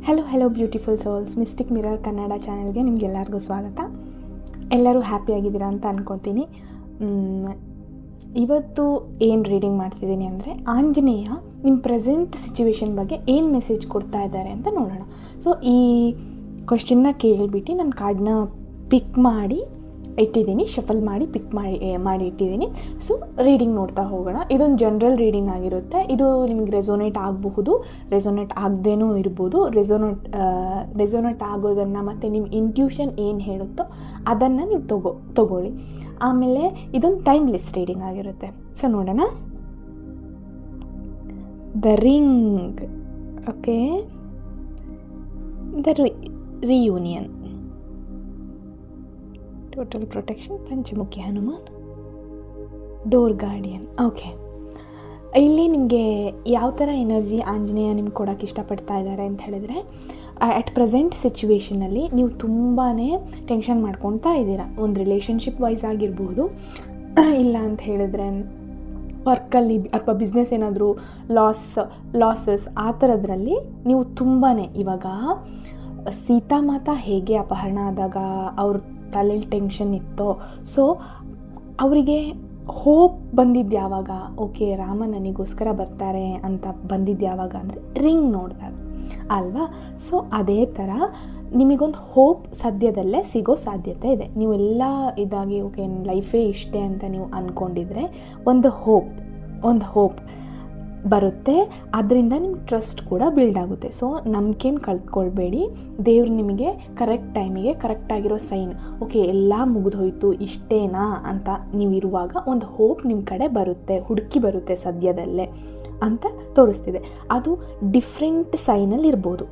Hello beautiful souls, mistake mirror Kannada ಚಾನೆಲ್ಗೆ ನಿಮಗೆಲ್ಲರಿಗೂ ಸ್ವಾಗತ. ಎಲ್ಲರೂ ಹ್ಯಾಪಿಯಾಗಿದ್ದೀರಾ ಅಂತ ಅನ್ಕೊತೀನಿ. ಇವತ್ತು ಏನು ರೀಡಿಂಗ್ ಮಾಡ್ತಿದ್ದೀನಿ ಅಂದರೆ, ಆಂಜನೇಯ ನಿಮ್ಮ ಪ್ರೆಸೆಂಟ್ ಸಿಚುವೇಶನ್ ಬಗ್ಗೆ ಏನು ಮೆಸೇಜ್ ಕೊಡ್ತಾ ಇದ್ದಾರೆ ಅಂತ ನೋಡೋಣ. ಸೊ ಈ ಕ್ವೆಶ್ಚನ್ನ ಕೇಳಿಬಿಟ್ಟು ನಾನು ಕಾರ್ಡ್ನ ಪಿಕ್ ಮಾಡಿ ಇಟ್ಟಿದ್ದೀನಿ, ಶಫಲ್ ಮಾಡಿ ಪಿಕ್ ಮಾಡಿ ಇಟ್ಟಿದ್ದೀನಿ. ಸೊ ರೀಡಿಂಗ್ ನೋಡ್ತಾ ಹೋಗೋಣ. ಇದೊಂದು ಜನರಲ್ ರೀಡಿಂಗ್ ಆಗಿರುತ್ತೆ. ಇದು ನಿಮಗೆ ರೆಸೋನೇಟ್ ಆಗಬಹುದು, ರೆಸೋನೇಟ್ ಆಗದೇನೂ ಇರ್ಬೋದು. ರೆಸೋನೇಟ್ ಆಗೋದನ್ನು ಮತ್ತು ನಿಮ್ಮ ಇಂಟ್ಯೂಷನ್ ಏನು ಹೇಳುತ್ತೋ ಅದನ್ನು ನೀವು ತಗೊಳ್ಳಿ. ಆಮೇಲೆ ಇದೊಂದು ಟೈಮ್ಲೆಸ್ ರೀಡಿಂಗ್ ಆಗಿರುತ್ತೆ. ಸೊ ನೋಡೋಣ. The ring, okay, the reunion, total protection, Panchamukhi Hanuman, door guardian. Okay, ಇಲ್ಲಿ ನಿಮಗೆ ಯಾವ ಥರ ಎನರ್ಜಿ ಆಂಜನೇಯ ನಿಮ್ಗೆ ಕೊಡೋಕ್ಕೆ ಇಷ್ಟಪಡ್ತಾ ಇದ್ದಾರೆ ಅಂತ ಹೇಳಿದ್ರೆ, ಅಟ್ ಪ್ರೆಸೆಂಟ್ ಸಿಚುವೇಷನಲ್ಲಿ ನೀವು ತುಂಬಾ ಟೆನ್ಷನ್ ಮಾಡ್ಕೊತಾ ಇದ್ದೀರಾ. ಒಂದು ರಿಲೇಷನ್ಶಿಪ್ ವೈಸ್ ಆಗಿರ್ಬೋದು, ಇಲ್ಲ ಅಂತ ಹೇಳಿದ್ರೆ ವರ್ಕಲ್ಲಿ ಅಥವಾ ಬಿಸ್ನೆಸ್ ಏನಾದರೂ ಲಾಸಸ್ ಆ ಥರದ್ರಲ್ಲಿ ನೀವು ತುಂಬಾ ಇವಾಗ ಸೀತಾಮಾತಾ ಹೇಗೆ ಅಪಹರಣ ಆದಾಗ ಅವ್ರ ತಲೆಯಲ್ಲಿ ಟೆನ್ಷನ್ ಇತ್ತೋ, ಸೊ ಅವರಿಗೆ ಹೋಪ್ ಬಂದಿದ್ದು ಯಾವಾಗ, ಓಕೆ ರಾಮ ನನಗೋಸ್ಕರ ಬರ್ತಾರೆ ಅಂತ ಬಂದಿದ್ದು ಯಾವಾಗ ಅಂದರೆ ರಿಂಗ್ ನೋಡಿದಾಗ ಅಲ್ವಾ. ಸೊ ಅದೇ ಥರ ನಿಮಗೊಂದು ಹೋಪ್ ಸದ್ಯದಲ್ಲೇ ಸಿಗೋ ಸಾಧ್ಯತೆ ಇದೆ. ನೀವೆಲ್ಲ ಇದಾಗಿ ಓಕೆ ಲೈಫೇ ಇಷ್ಟೇ ಅಂತ ನೀವು ಅಂದ್ಕೊಂಡಿದ್ರೆ ಒಂದು ಹೋಪ್ ಬರುತ್ತೆ. ಅದರಿಂದ ನಿಮ್ಗೆ ಟ್ರಸ್ಟ್ ಕೂಡ ಬಿಲ್ಡ್ ಆಗುತ್ತೆ. ಸೊ ನಂಬಿಕೆನ ಕಳ್ತ್ಕೊಳ್ಬೇಡಿ. ದೇವ್ರು ನಿಮಗೆ ಕರೆಕ್ಟ್ ಟೈಮಿಗೆ ಕರೆಕ್ಟಾಗಿರೋ ಸೈನ್, ಓಕೆ ಎಲ್ಲ ಮುಗಿದೋಯ್ತು ಇಷ್ಟೇನಾ ಅಂತ ನೀವು ಇರುವಾಗ ಒಂದು ಹೋಪ್ ನಿಮ್ಮ ಕಡೆ ಬರುತ್ತೆ, ಹುಡುಕಿ ಬರುತ್ತೆ ಸದ್ಯದಲ್ಲೇ ಅಂತ ತೋರಿಸ್ತಿದೆ. ಅದು ಡಿಫ್ರೆಂಟ್ ಸೈನಲ್ಲಿ ಇರ್ಬೋದು.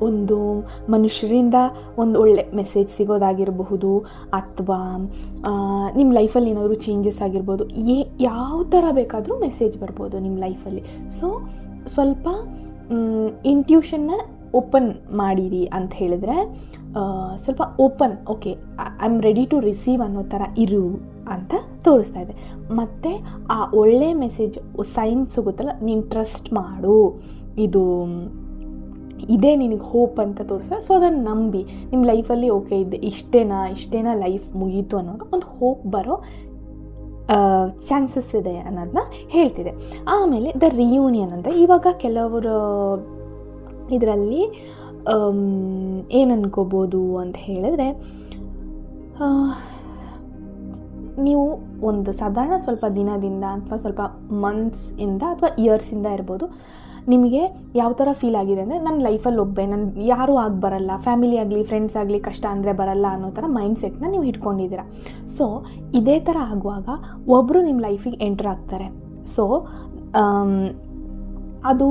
ಒಂದು ಮನುಷ್ಯರಿಂದ ಒಂದು ಒಳ್ಳೆ ಮೆಸೇಜ್ ಸಿಗೋದಾಗಿರಬಹುದು, ಅಥವಾ ನಿಮ್ಮ ಲೈಫಲ್ಲಿ ಏನಾದರೂ ಚೇಂಜಸ್ ಆಗಿರ್ಬೋದು. ಯಾವ ಥರ ಬೇಕಾದರೂ ಮೆಸೇಜ್ ಬರ್ಬೋದು ನಿಮ್ಮ ಲೈಫಲ್ಲಿ. ಸೊ ಸ್ವಲ್ಪ ಇಂಟ್ಯೂಷನ್ನ ಓಪನ್ ಮಾಡಿರಿ ಅಂತ ಹೇಳಿದ್ರೆ, ಸ್ವಲ್ಪ open, okay I am ready to receive ಅನ್ನೋ ಥರ ಇರು ಅಂತ ತೋರಿಸ್ತಾ ಇದೆ. ಮತ್ತು ಆ ಒಳ್ಳೆ ಮೆಸೇಜ್ ಸೈನ್ ಸಿಗುತ್ತಲ್ಲ, ನೀನು ಟ್ರಸ್ಟ್ ಮಾಡು, ಇದೇ ನಿನಗೆ ಹೋಪ್ ಅಂತ ತೋರಿಸ್ತಾರೆ. ಸೊ ಅದನ್ನು ನಂಬಿ ನಿಮ್ಮ ಲೈಫಲ್ಲಿ ಓಕೆ ಇದೆ ಇಷ್ಟೇನಾ ಲೈಫ್ ಮುಗೀತು ಅನ್ನೋದು ಒಂದು ಹೋಪ್ ಬರೋ ಚಾನ್ಸಸ್ ಇದೆ ಅನ್ನೋದನ್ನ ಹೇಳ್ತಿದೆ. ಆಮೇಲೆ ದ ರಿಯೂನಿಯನ್ ಅಂತ, ಇವಾಗ ಕೆಲವರು ಇದರಲ್ಲಿ ಏನು ಅನ್ಕೋಬೋದು ಅಂತ ಹೇಳಿದ್ರೆ, ನೀವು ಒಂದು ಸಾಧಾರಣ ಸ್ವಲ್ಪ ದಿನದಿಂದ ಅಥವಾ ಸ್ವಲ್ಪ ಮಂತ್ಸಿಂದ ಅಥವಾ ಇಯರ್ಸಿಂದ ಇರ್ಬೋದು, ನಿಮಗೆ ಯಾವ ಥರ ಫೀಲ್ ಆಗಿದೆ ಅಂದರೆ, ನನ್ನ ಲೈಫಲ್ಲಿ ನಾನು ಯಾರೂ ಬರಲ್ಲ, ಫ್ಯಾಮಿಲಿ ಆಗಲಿ ಫ್ರೆಂಡ್ಸ್ ಆಗಲಿ ಕಷ್ಟ ಅಂದರೆ ಬರಲ್ಲ ಅನ್ನೋ ಥರ ಮೈಂಡ್ಸೆಟ್ನ ನೀವು ಇಟ್ಕೊಂಡಿದ್ದೀರ. ಸೊ ಇದೇ ಥರ ಆಗುವಾಗ ಒಬ್ಬರು ನಿಮ್ಮ ಲೈಫಿಗೆ ಎಂಟರ್ ಆಗ್ತಾರೆ. ಸೊ ಅದು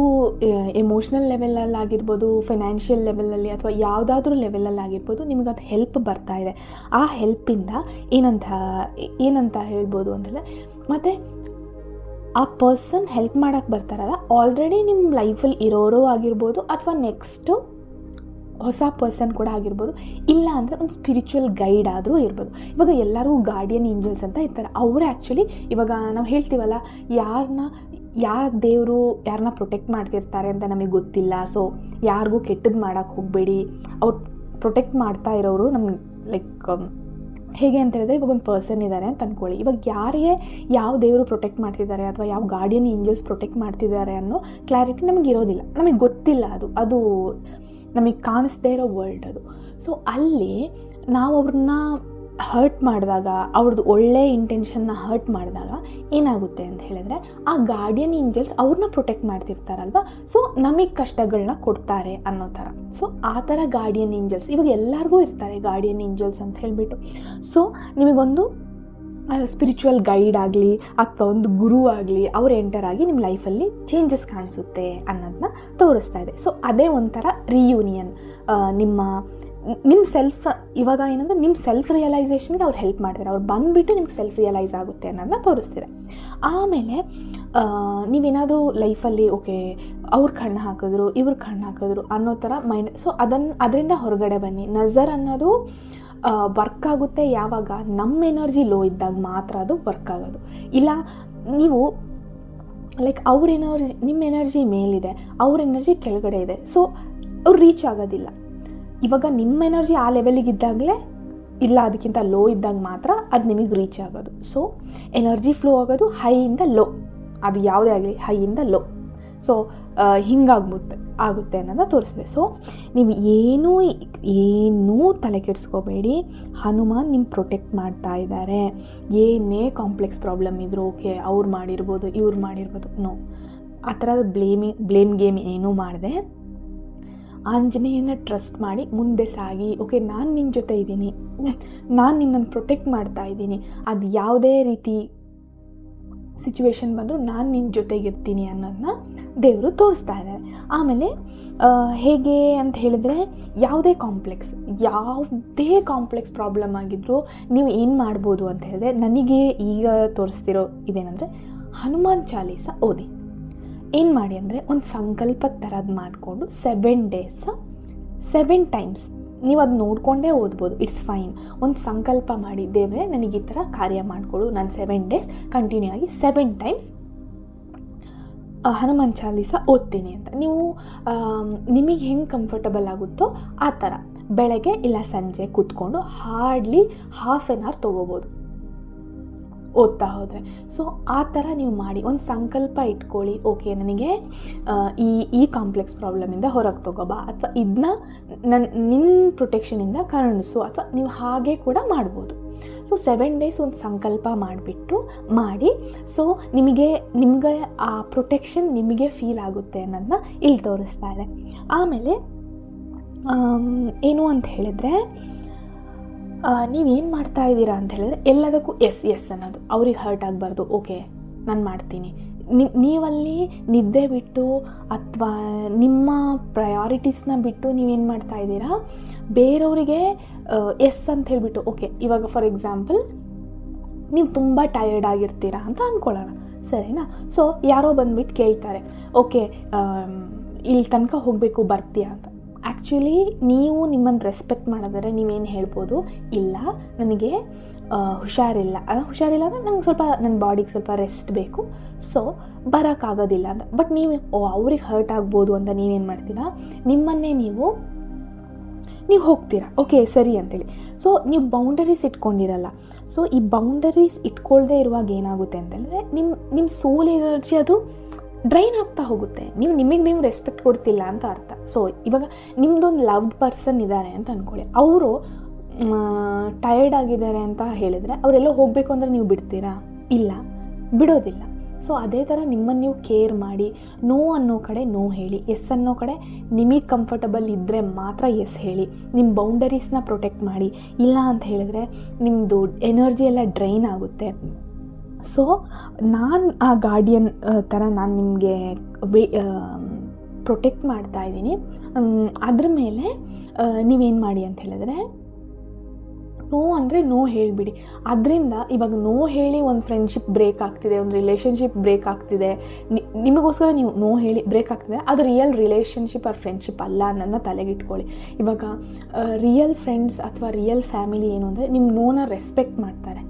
ಎಮೋಷ್ನಲ್ ಲೆವೆಲಲ್ಲಾಗಿರ್ಬೋದು, ಫೈನಾನ್ಷಿಯಲ್ ಲೆವೆಲಲ್ಲಿ ಅಥವಾ ಯಾವುದಾದ್ರೂ ಲೆವೆಲಲ್ಲಾಗಿರ್ಬೋದು, ನಿಮಗೆ ಅದು ಹೆಲ್ಪ್ ಬರ್ತಾ ಇದೆ. ಆ ಹೆಲ್ಪಿಂದ ಏನಂತ ಹೇಳ್ಬೋದು ಅಂತಂದರೆ, ಮತ್ತು ಆ ಪರ್ಸನ್ ಹೆಲ್ಪ್ ಮಾಡೋಕ್ಕೆ ಬರ್ತಾರಲ್ಲ, ಆಲ್ರೆಡಿ ನಿಮ್ಮ ಲೈಫಲ್ಲಿ ಇರೋರು ಆಗಿರ್ಬೋದು, ಅಥವಾ ನೆಕ್ಸ್ಟು ಹೊಸ ಪರ್ಸನ್ ಕೂಡ ಆಗಿರ್ಬೋದು, ಇಲ್ಲ ಅಂದರೆ ಒಂದು ಸ್ಪಿರಿಚುವಲ್ ಗೈಡ್ ಆದರೂ ಇರ್ಬೋದು. ಇವಾಗ ಎಲ್ಲರೂ ಗಾರ್ಡಿಯನ್ ಏಂಜಲ್ಸ್ ಅಂತ ಇರ್ತಾರೆ. ಅವರೇ ಆ್ಯಕ್ಚುಲಿ ಇವಾಗ ನಾವು ಹೇಳ್ತೀವಲ್ಲ, ದೇವರು ಯಾರನ್ನ ಪ್ರೊಟೆಕ್ಟ್ ಮಾಡ್ತಿರ್ತಾರೆ ಅಂತ ನಮಗೆ ಗೊತ್ತಿಲ್ಲ. ಸೊ ಯಾರಿಗೂ ಕೆಟ್ಟದ್ದು ಮಾಡೋಕ್ಕೆ ಹೋಗಬೇಡಿ. ಅವ್ರು ಪ್ರೊಟೆಕ್ಟ್ ಮಾಡ್ತಾ ಇರೋರು ನಮ್ಗೆ ಹೇಗೆ ಅಂತ ಹೇಳಿದ್ರೆ, ಇವಾಗ ಒಂದು ಪರ್ಸನ್ ಇದ್ದಾರೆ ಅಂತ ಅಂದ್ಕೊಳ್ಳಿ. ಇವಾಗ ಯಾರಿಗೆ ಯಾವ ದೇವರು ಪ್ರೊಟೆಕ್ಟ್ ಮಾಡ್ತಿದ್ದಾರೆ ಅಥವಾ ಯಾವ ಗಾರ್ಡಿಯನ್ ಏಂಜಲ್ಸ್ ಪ್ರೊಟೆಕ್ಟ್ ಮಾಡ್ತಿದ್ದಾರೆ ಅನ್ನೋ ಕ್ಲಾರಿಟಿ ನಮಗೆ ಇರೋದಿಲ್ಲ, ನಮಗೆ ಗೊತ್ತಿಲ್ಲ. ಅದು ನಮಗೆ ಕಾಣಿಸ್ದೇ ಇರೋ ವರ್ಲ್ಡ್ ಅದು. ಸೊ ಅಲ್ಲಿ ನಾವು ಅವ್ರನ್ನ ಹರ್ಟ್ ಮಾಡಿದಾಗ, ಅವ್ರದ್ದು ಒಳ್ಳೆ ಇಂಟೆನ್ಷನ್ನ ಹರ್ಟ್ ಮಾಡಿದಾಗ ಏನಾಗುತ್ತೆ ಅಂತ ಹೇಳಿದ್ರೆ, ಆ ಗಾರ್ಡಿಯನ್ ಏಂಜಲ್ಸ್ ಅವ್ರನ್ನ ಪ್ರೊಟೆಕ್ಟ್ ಮಾಡ್ತಿರ್ತಾರಲ್ವ, ಸೊ ನಮಗೆ ಕಷ್ಟಗಳನ್ನ ಕೊಡ್ತಾರೆ ಅನ್ನೋ ಥರ. ಸೊ ಆ ಥರ ಗಾರ್ಡಿಯನ್ ಏಂಜಲ್ಸ್ ಇವಾಗ ಎಲ್ಲರಿಗೂ ಇರ್ತಾರೆ, ಗಾರ್ಡಿಯನ್ ಏಂಜಲ್ಸ್ ಅಂತ ಹೇಳಿಬಿಟ್ಟು. ಸೊ ನಿಮಗೊಂದು ಸ್ಪಿರಿಚುವಲ್ ಗೈಡ್ ಆಗಲಿ ಅಥವಾ ಒಂದು ಗುರು ಆಗಲಿ ಅವ್ರು ಎಂಟರ್ ಆಗಿ ನಿಮ್ಮ ಲೈಫಲ್ಲಿ ಚೇಂಜಸ್ ಕಾಣಿಸುತ್ತೆ ಅನ್ನೋದನ್ನ ತೋರಿಸ್ತಾ ಇದೆ. ಸೊ ಅದೇ ಒಂಥರ ರಿಯೂನಿಯನ್. ನಿಮ್ಮ ಸೆಲ್ಫ್ ಇವಾಗ ಏನಂದರೆ, ನಿಮ್ಮ ಸೆಲ್ಫ್ ರಿಯಲೈಸೇಷನ್ಗೆ ಅವ್ರು ಹೆಲ್ಪ್ ಮಾಡ್ತಾರೆ. ಅವ್ರು ಬಂದುಬಿಟ್ಟು ನಿಮ್ಗೆ ಸೆಲ್ಫ್ ರಿಯಲೈಸ್ ಆಗುತ್ತೆ ಅನ್ನೋದನ್ನ ತೋರಿಸ್ತಿದೆ. ಆಮೇಲೆ ನೀವೇನಾದರೂ ಲೈಫಲ್ಲಿ ಓಕೆ ಅವ್ರು ಕಣ್ಣು ಹಾಕಿದ್ರು ಇವ್ರು ಕಣ್ಣು ಹಾಕಿದ್ರು ಅನ್ನೋ ಥರ ಮೈಂಡ್, ಸೊ ಅದರಿಂದ ಹೊರಗಡೆ ಬನ್ನಿ. ನಜರ್ ಅನ್ನೋದು ವರ್ಕ್ ಆಗುತ್ತೆ ಯಾವಾಗ ನಮ್ಮ ಎನರ್ಜಿ ಲೋ ಇದ್ದಾಗ ಮಾತ್ರ ಅದು ವರ್ಕ್ ಆಗೋದು. ಇಲ್ಲ ನೀವು ಲೈಕ್ ಅವ್ರ ಎನರ್ಜಿ, ನಿಮ್ಮ ಎನರ್ಜಿ ಮೇಲಿದೆ, ಅವ್ರ ಎನರ್ಜಿ ಕೆಳಗಡೆ ಇದೆ. ಸೊ ಅವ್ರು ರೀಚ್ ಆಗೋದಿಲ್ಲ. ಇವಾಗ ನಿಮ್ಮ ಎನರ್ಜಿ ಆ ಲೆವೆಲಿಗೆ ಇದ್ದಾಗಲೇ, ಇಲ್ಲ ಅದಕ್ಕಿಂತ ಲೋ ಇದ್ದಾಗ ಮಾತ್ರ ಅದು ನಿಮಗೆ ರೀಚ್ ಆಗೋದು. ಸೊ ಎನರ್ಜಿ ಫ್ಲೋ ಆಗೋದು ಹೈಯಿಂದ ಲೋ, ಅದು ಯಾವುದೇ ಆಗಲಿ ಹೈಯಿಂದ ಲೋ. ಸೊ ಆಗುತ್ತೆ ಅನ್ನೋದನ್ನ ತೋರಿಸಿದೆ. ಸೊ ನೀವು ಏನೂ ತಲೆ ಕೆಡಿಸ್ಕೋಬೇಡಿ, ಹನುಮಾನ್ ನಿಮ್ಮ ಪ್ರೊಟೆಕ್ಟ್ ಮಾಡ್ತಾ ಇದ್ದಾರೆ. ಏನೇ ಕಾಂಪ್ಲೆಕ್ಸ್ ಪ್ರಾಬ್ಲಮ್ ಇದ್ರೂ ಓಕೆ, ಅವ್ರು ಮಾಡಿರ್ಬೋದು, ಇವ್ರು ಮಾಡಿರ್ಬೋದು, ನೋ, ಆ ಥರದ ಬ್ಲೇಮ್ ಗೇಮ್ ಏನೂ ಮಾಡಿದೆ ಆಂಜನೇಯನ ಟ್ರಸ್ಟ್ ಮಾಡಿ ಮುಂದೆ ಸಾಗಿ. ಓಕೆ, ನಾನು ನಿನ್ನ ಜೊತೆ ಇದ್ದೀನಿ, ನಾನು ನಿನ್ನನ್ನು ಪ್ರೊಟೆಕ್ಟ್ ಮಾಡ್ತಾ ಇದ್ದೀನಿ, ಅದು ಯಾವುದೇ ರೀತಿ ಸಿಚುವೇಶನ್ ಬಂದರೂ ನಾನು ನಿನ್ನ ಜೊತೆಗಿರ್ತೀನಿ ಅನ್ನೋದನ್ನ ದೇವರು ತೋರಿಸ್ತಾ ಇದ್ದಾರೆ. ಆಮೇಲೆ ಹೇಗೆ ಅಂತ ಹೇಳಿದರೆ, ಯಾವುದೇ ಕಾಂಪ್ಲೆಕ್ಸ್ ಪ್ರಾಬ್ಲಮ್ ಆಗಿದ್ದರೂ ನೀವು ಏನು ಮಾಡ್ಬೋದು ಅಂತ ಹೇಳಿದ್ರೆ, ನನಗೆ ಈಗ ತೋರಿಸ್ತಿರೋ ಇದೇನೆಂದರೆ, ಹನುಮಾನ್ ಚಾಲೀಸ ಓದಿ. ಏನು ಮಾಡಿ ಅಂದರೆ, ಒಂದು ಸಂಕಲ್ಪ ಥರದ್ದು ಮಾಡಿಕೊಂಡು 7 days 7 times ನೀವು ಅದು ನೋಡಿಕೊಂಡೇ ಓದ್ಬೋದು, ಇಟ್ಸ್ ಫೈನ್. ಒಂದು ಸಂಕಲ್ಪ ಮಾಡಿ, ದೇವರೇ ನನಗೆ ಈ ಥರ ಕಾರ್ಯ ಮಾಡಿಕೊಡು, ನಾನು 7 days ಕಂಟಿನ್ಯೂ ಆಗಿ 7 times ಹನುಮಾನ್ ಚಾಲೀಸ ಓದ್ತೀನಿ ಅಂತ. ನೀವು ನಿಮಗೆ ಹೆಂಗೆ ಕಂಫರ್ಟಬಲ್ ಆಗುತ್ತೋ ಆ ಥರ ಬೆಳಗ್ಗೆ ಇಲ್ಲ ಸಂಜೆ ಕೂತ್ಕೊಂಡು ಹಾರ್ಡ್ಲಿ 1/2 hour ತೊಗೋಬೋದು ಓದ್ತಾ ಹೋದರೆ. ಸೊ ಆ ಥರ ನೀವು ಮಾಡಿ, ಒಂದು ಸಂಕಲ್ಪ ಇಟ್ಕೊಳ್ಳಿ, ಓಕೆ ನನಗೆ ಈ ಕಾಂಪ್ಲೆಕ್ಸ್ ಪ್ರಾಬ್ಲಮಿಂದ ಹೊರಗೆ ತಗೋಬಾ, ಅಥವಾ ಇದನ್ನ ನಿನ್ನ ಪ್ರೊಟೆಕ್ಷನಿಂದ ಕರುಣಿಸು, ಅಥವಾ ನೀವು ಹಾಗೆ ಕೂಡ ಮಾಡ್ಬೋದು. ಸೊ 7 days ಒಂದು ಸಂಕಲ್ಪ ಮಾಡಿ. ಸೊ ನಿಮಗೆ ಆ ಪ್ರೊಟೆಕ್ಷನ್ ನಿಮಗೆ ಫೀಲ್ ಆಗುತ್ತೆ ಅನ್ನೋದನ್ನ ಇಲ್ಲಿ ತೋರಿಸ್ತಾ ಇದೆ. ಆಮೇಲೆ ಏನು ಅಂತ ಹೇಳಿದ್ರೆ, ನೀವೇನು ಮಾಡ್ತಾ ಇದ್ದೀರಾ ಅಂತ ಹೇಳಿದ್ರೆ, ಎಲ್ಲದಕ್ಕೂ ಎಸ್ ಅನ್ನೋದು, ಅವ್ರಿಗೆ ಹರ್ಟ್ ಆಗಬಾರ್ದು, ಓಕೆ ನಾನು ಮಾಡ್ತೀನಿ. ನೀವಲ್ಲಿ ನಿದ್ದೆ ಬಿಟ್ಟು ಅಥವಾ ನಿಮ್ಮ ಪ್ರಯಾರಿಟೀಸ್ನ ಬಿಟ್ಟು ನೀವೇನು ಮಾಡ್ತಾ ಇದ್ದೀರಾ, ಬೇರೆಯವರಿಗೆ ಎಸ್ ಅಂತ ಹೇಳಿಬಿಟ್ಟು, ಓಕೆ ಇವಾಗ ಫಾರ್ ಎಕ್ಸಾಂಪಲ್ ನೀವು ತುಂಬ ಟಯರ್ಡ್ ಆಗಿರ್ತೀರಾ ಅಂತ ಅಂದ್ಕೊಳ್ಳೋಣ, ಸರಿನಾ? ಸೊ ಯಾರೋ ಬಂದುಬಿಟ್ಟು ಕೇಳ್ತಾರೆ, ಓಕೆ ಇಲ್ಲಿ ತನಕ ಹೋಗಬೇಕು, ಬರ್ತೀಯಾ ಅಂತ. ಆ್ಯಕ್ಚುಲಿ ನೀವು ನಿಮ್ಮನ್ನು ರೆಸ್ಪೆಕ್ಟ್ ಮಾಡಿದರೆ ನೀವೇನು ಹೇಳ್ಬೋದು, ಇಲ್ಲ ನನಗೆ ಹುಷಾರಿಲ್ಲ ಅಂದರೆ ನಂಗೆ ಸ್ವಲ್ಪ ನನ್ನ ಬಾಡಿಗೆ ಸ್ವಲ್ಪ ರೆಸ್ಟ್ ಬೇಕು, ಸೊ ಬರೋಕ್ಕಾಗೋದಿಲ್ಲ ಅಂತ. ಬಟ್ ನೀವು ಅವ್ರಿಗೆ ಹರ್ಟ್ ಆಗ್ಬೋದು ಅಂತ ನೀವೇನು ಮಾಡ್ತೀರಾ, ನಿಮ್ಮನ್ನೇ ನೀವು ಹೋಗ್ತೀರಾ, ಓಕೆ ಸರಿ ಅಂತೇಳಿ. ಸೊ ನೀವು ಬೌಂಡರೀಸ್ ಇಟ್ಕೊಂಡಿರಲ್ಲ. ಸೊ ಈ ಬೌಂಡರೀಸ್ ಇಟ್ಕೊಳ್ದೇ ಇರುವಾಗ ಏನಾಗುತ್ತೆ ಅಂತಂದರೆ, ನಿಮ್ಮ ಸೋಲ್ ಎನರ್ಜಿ ಅದು ಡ್ರೈನ್ ಆಗ್ತಾ ಹೋಗುತ್ತೆ. ನೀವು ರೆಸ್ಪೆಕ್ಟ್ ಕೊಡ್ತಿಲ್ಲ ಅಂತ ಅರ್ಥ. ಸೊ ಇವಾಗ ನಿಮ್ಮದೊಂದು ಲವ್ಡ್ ಪರ್ಸನ್ ಇದ್ದಾರೆ ಅಂತ ಅಂದ್ಕೊಳ್ಳಿ, ಅವರು ಟಯರ್ಡ್ ಆಗಿದ್ದಾರೆ ಅಂತ ಹೇಳಿದರೆ, ಅವರೆಲ್ಲೋ ಹೋಗಬೇಕು ಅಂದರೆ ನೀವು ಬಿಡ್ತೀರಾ? ಇಲ್ಲ, ಬಿಡೋದಿಲ್ಲ. ಸೊ ಅದೇ ಥರ ನಿಮ್ಮನ್ನು ನೀವು ಕೇರ್ ಮಾಡಿ, ನೋ ಅನ್ನೋ ಕಡೆ ನೋ ಹೇಳಿ, ಎಸ್ ಅನ್ನೋ ಕಡೆ ನಿಮಗೆ ಕಂಫರ್ಟಬಲ್ ಇದ್ದರೆ ಮಾತ್ರ ಎಸ್ ಹೇಳಿ. ನಿಮ್ಮ ಬೌಂಡರೀಸ್ನ ಪ್ರೊಟೆಕ್ಟ್ ಮಾಡಿ. ಇಲ್ಲ ಅಂತ ಹೇಳಿದ್ರೆ ನಿಮ್ಮದು ಎನರ್ಜಿ ಎಲ್ಲ ಡ್ರೈನ್ ಆಗುತ್ತೆ. ಸೊ ನಾನು ಆ ಗಾರ್ಡಿಯನ್ ಥರ ನಾನು ನಿಮಗೆ ಪ್ರೊಟೆಕ್ಟ್ ಮಾಡ್ತಾ ಇದ್ದೀನಿ. ಅದ್ರ ಮೇಲೆ ನೀವೇನು ಮಾಡಿ ಅಂತ ಹೇಳಿದ್ರೆ, ನೋ ಅಂದರೆ ನೋ ಹೇಳಿಬಿಡಿ. ಅದರಿಂದ ಇವಾಗ ನೋ ಹೇಳಿ ಒಂದು ಫ್ರೆಂಡ್ಶಿಪ್ ಬ್ರೇಕ್ ಆಗ್ತಿದೆ, ಒಂದು ರಿಲೇಷನ್ಶಿಪ್ ಬ್ರೇಕ್ ಆಗ್ತಿದೆ, ನಿಮಗೋಸ್ಕರ ನೀವು ನೋ ಹೇಳಿ ಬ್ರೇಕ್ ಆಗ್ತಿದೆ, ಅದು ರಿಯಲ್ ರಿಲೇಷನ್ಶಿಪ್ ಆರ್ ಫ್ರೆಂಡ್ಶಿಪ್ ಅಲ್ಲ ಅನ್ನೋದನ್ನ ತಲೆಗಿಟ್ಕೊಳ್ಳಿ. ಇವಾಗ ರಿಯಲ್ ಫ್ರೆಂಡ್ಸ್ ಅಥವಾ ರಿಯಲ್ ಫ್ಯಾಮಿಲಿ ಏನು ಅಂದರೆ, ನಿಮ್ಮ ನೋನ ರೆಸ್ಪೆಕ್ಟ್ ಮಾಡ್ತಾರೆ,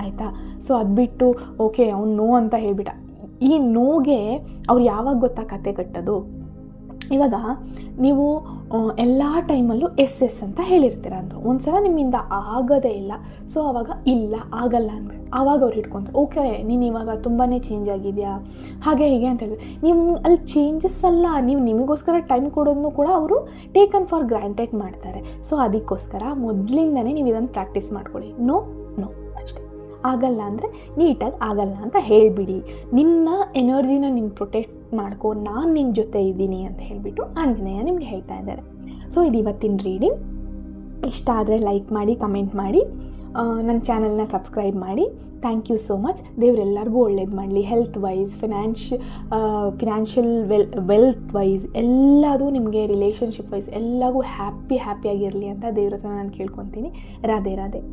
ಆಯಿತಾ? ಸೊ ಅದು ಬಿಟ್ಟು ಓಕೆ ಅವ್ನು ನೋ ಅಂತ ಹೇಳ್ಬಿಟ್ಟ, ಈ ನೋಗೆ ಅವ್ರು ಯಾವಾಗ ಗೊತ್ತಾ ಕತೆ ಕಟ್ಟೋದು, ಇವಾಗ ನೀವು ಎಲ್ಲ ಟೈಮಲ್ಲೂ ಎಸ್ ಅಂತ ಹೇಳಿರ್ತೀರ ಅಂದರು, ಒಂದು ಸಲ ನಿಮ್ಮಿಂದ ಆಗೋದೇ ಇಲ್ಲ, ಸೊ ಆವಾಗ ಇಲ್ಲ ಆಗಲ್ಲ ಅಂದ್ಬಿಟ್ಟು ಆವಾಗ ಅವ್ರು ಇಟ್ಕೊತಾರೆ, ಓಕೆ ನೀನು ಇವಾಗ ತುಂಬಾ ಚೇಂಜ್ ಆಗಿದೆಯಾ ಹಾಗೆ ಹೀಗೆ ಅಂತ ಹೇಳಿ. ನೀವು ಅಲ್ಲಿ ಚೇಂಜಸ್ ಅಲ್ಲ, ನೀವು ನಿಮಗೋಸ್ಕರ ಟೈಮ್ ಕೊಡೋದನ್ನು ಕೂಡ ಅವರು ಟೇಕನ್ ಫಾರ್ ಗ್ರಾಂಟೆಡ್ ಮಾಡ್ತಾರೆ. ಸೊ ಅದಕ್ಕೋಸ್ಕರ ಮೊದಲಿಂದನೇ ನೀವು ಇದನ್ನು ಪ್ರಾಕ್ಟೀಸ್ ಮಾಡ್ಕೊಳ್ಳಿ. ನೋ ಅಷ್ಟೇ. ಆಗಲ್ಲ ಅಂದರೆ ನೀಟಾಗಿ ಆಗಲ್ಲ ಅಂತ ಹೇಳಿಬಿಡಿ. ನಿನ್ನ ಎನರ್ಜಿನ ನೀನು ಪ್ರೊಟೆಕ್ಟ್ ಮಾಡ್ಕೊ, ನಾನು ನಿನ್ನ ಜೊತೆ ಇದ್ದೀನಿ ಅಂತ ಹೇಳಿಬಿಟ್ಟು ಆಂಜನೇಯ ನಿಮಗೆ ಹೇಳ್ತಾ ಇದ್ದಾರೆ. ಸೊ ಇದು ಇವತ್ತಿನ ರೀಡಿಂಗ್. ಇಷ್ಟ ಆದರೆ ಲೈಕ್ ಮಾಡಿ, ಕಮೆಂಟ್ ಮಾಡಿ, ನನ್ನ ಚಾನಲ್ನ ಸಬ್ಸ್ಕ್ರೈಬ್ ಮಾಡಿ. Thank you so much. ದೇವರೆಲ್ಲರಿಗೂ ಒಳ್ಳೇದು ಮಾಡಲಿ, health wise, financial wealth wise, ಎಲ್ಲದೂ ನಿಮಗೆ ರಿಲೇಷನ್ಶಿಪ್ ವೈಸ್ ಎಲ್ಲರಿಗೂ ಹ್ಯಾಪಿಯಾಗಿರಲಿ ಅಂತ ದೇವ್ರ ಹತ್ರ ನಾನು ಕೇಳ್ಕೊತೀನಿ. ರಾಧೆ ರಾಧೆ.